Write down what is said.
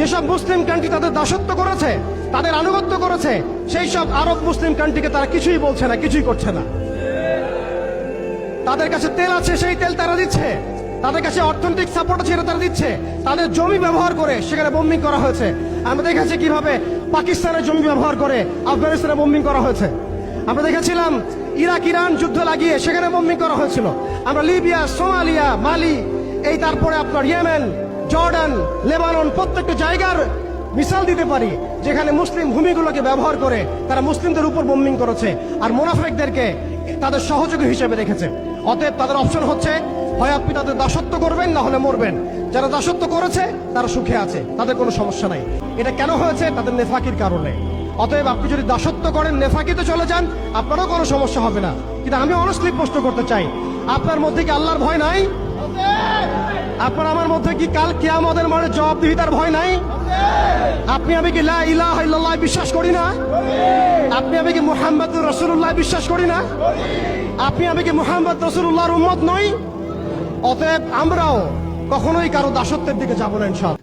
যেসব মুসলিম কান্ট্রি তাদের দাসত্ব করেছে, তাদের আনুগত্য করেছে, সেই সব আরব মুসলিম কান্ট্রিকে তারা কিছুই বলছে না, কিছুই করছে না। তাদের কাছে তেল আছে, সেই তেল তারা দিচ্ছে। তাদের কাছে অর্থনৈতিক সাপোর্ট আছে, এটা তারা দিচ্ছে। তাদের জমি ব্যবহার করে সেখানে বোম্বিং করা হয়েছে। আমরা দেখেছি কিভাবে পাকিস্তানের জমি ব্যবহার করে আফগানিস্তানে বোম্বিং করা হয়েছে। আমরা দেখেছিলাম ইরাক ইরান যুদ্ধ লাগিয়ে সেখানে বোম্বিং করা হয়েছিল। আমরা লিবিয়া, সোমালিয়া, মালি, এই তারপরে আপনার ইয়েমেন, জর্ডান, লেবানন, প্রত্যেকটা জায়গার মিসাল দিতে পারি যেখানে মুসলিম ভূমিগুলোকে ব্যবহার করে তারা মুসলিমদের উপর বোম্বিং করেছে আর মুনাফিকদেরকে তাদের সহযোগী হিসেবে রেখেছে। অতএব তাদের অপশন হচ্ছে, হয় আপনি তাদের দাসত্ব করবেন, না হলে মরবেন। যারা দাসত্ব করেছে তারা সুখে আছে, তাদের কোনো সমস্যা নাই। এটা কেন হয়েছে? তাদের নেফাকির কারণে। অতএব আপনি যদি দাসত্ব করেন, নেফাকিতে চলে যান, আপনারও কোনো সমস্যা হবে না। কিন্তু আমি অনেস্টলি প্রশ্ন করতে চাই, আপনার মধ্যে কি আল্লাহর ভয় নাই? আপনার আমার মধ্যে কি কাল কিয়ামতের মাঠে জবাবদিহিতার ভয় নাই? আপনি আমি কি লা ইলাহা ইল্লাল্লাহ বিশ্বাস করি না? আপনি আমি কি মুহাম্মদুর রাসূলুল্লাহ বিশ্বাস করি না? আপনি আমি কি মুহাম্মদ রাসূলুল্লাহর উম্মত নই? অতএব আমরাও কখনোই কারো দাসত্বের দিকে যাব না ইনশাআল্লাহ।